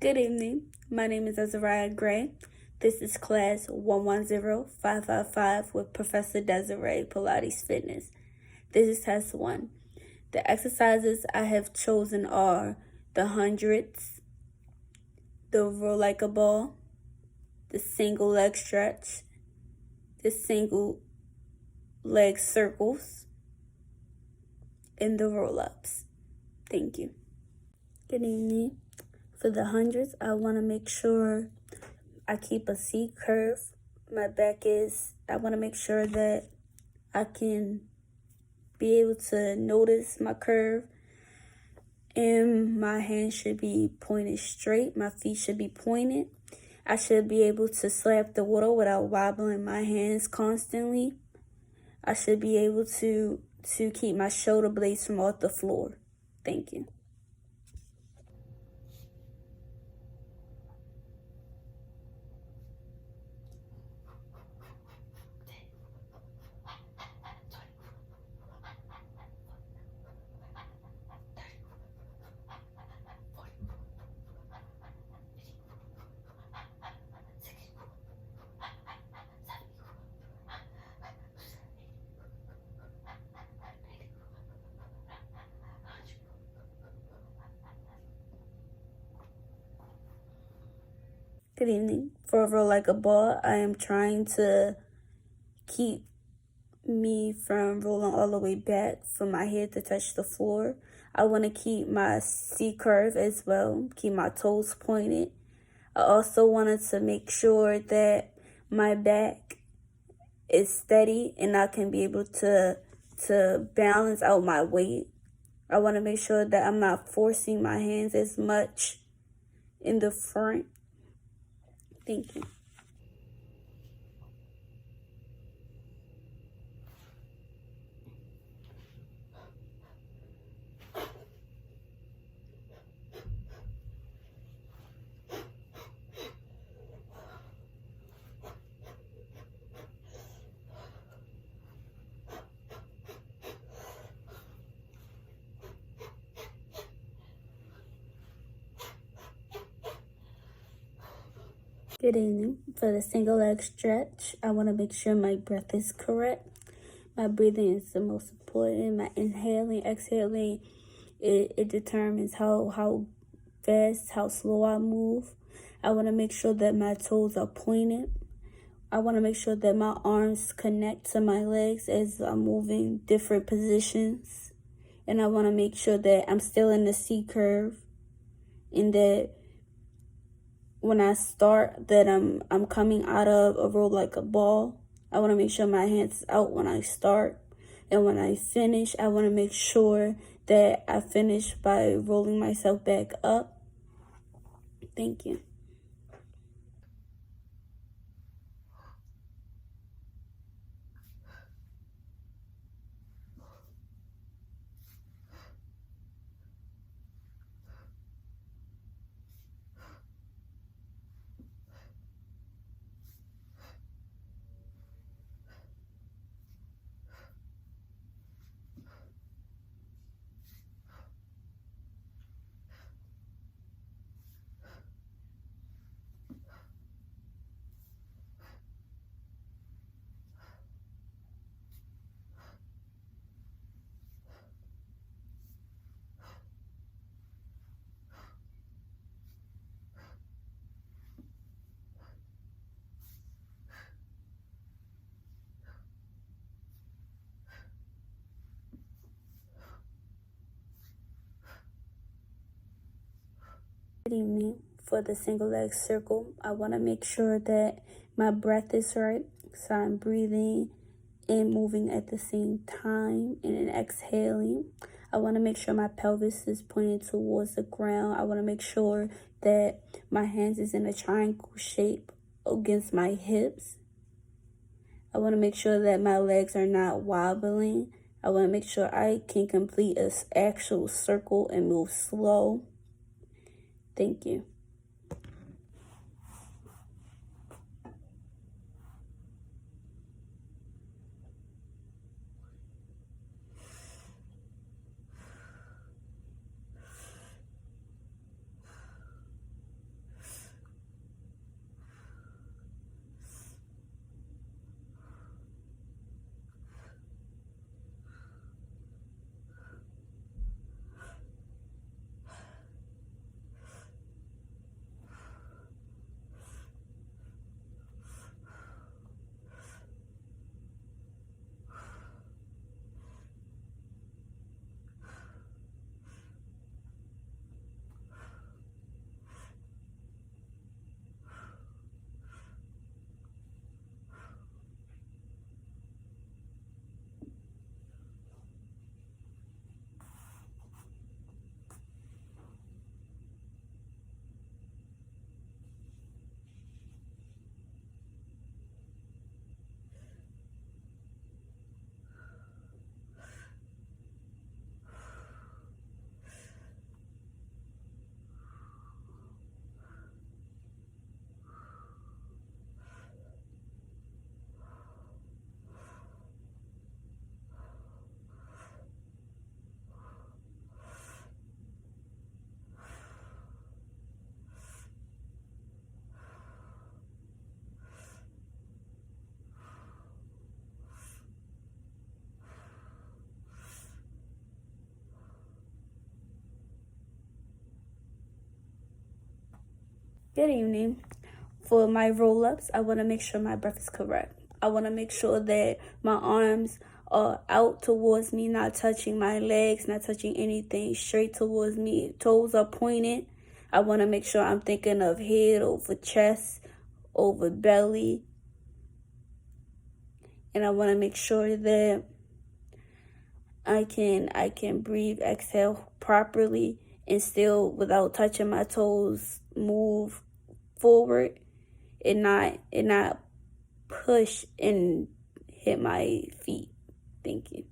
Good evening. My name is Azariah Gray. This is class 110555 with Professor Desiree Pilates Fitness. This is test 1. The exercises I have chosen are the hundreds, the roll like a ball, the single leg stretch, the single leg circles, and the roll-ups. Thank you. Good evening. For the hundreds, I want to make sure I keep a C curve. I want to make sure that I can be able to notice my curve. And my hands should be pointed straight. My feet should be pointed. I should be able to slap the water without wobbling my hands constantly. I should be able to keep my shoulder blades from off the floor. Thank you. Good evening. For a roll like a ball, I am trying to keep me from rolling all the way back for my head to touch the floor. I want to keep my C curve as well, keep my toes pointed. I also wanted to make sure that my back is steady and I can be able to balance out my weight. I want to make sure that I'm not forcing my hands as much in the front. Thank you. Good evening. For the single leg stretch, I want to make sure my breath is correct. My breathing is the most important. My inhaling, exhaling, it determines how fast, how slow I move. I want to make sure that my toes are pointed. I want to make sure that my arms connect to my legs as I'm moving different positions. And I want to make sure that I'm still in the C curve and that when I start that I'm coming out of a roll like a ball. I want to make sure my hands out when I start. And when I finish, I want to make sure that I finish by rolling myself back up. Thank you. Good evening. For the single leg circle, I want to make sure that my breath is right. So I'm breathing and moving at the same time and then exhaling. I want to make sure my pelvis is pointed towards the ground. I want to make sure that my hands is in a triangle shape against my hips. I want to make sure that my legs are not wobbling. I want to make sure I can complete an actual circle and move slow. Thank you. Good evening. For my roll-ups, I want to make sure my breath is correct. I want to make sure that my arms are out towards me, not touching my legs, not touching anything, straight towards me. Toes are pointed. I want to make sure I'm thinking of head over chest, over belly. And I want to make sure that I can breathe, exhale properly, and still, without touching my toes, move forward and not push and hit my feet. Thank you.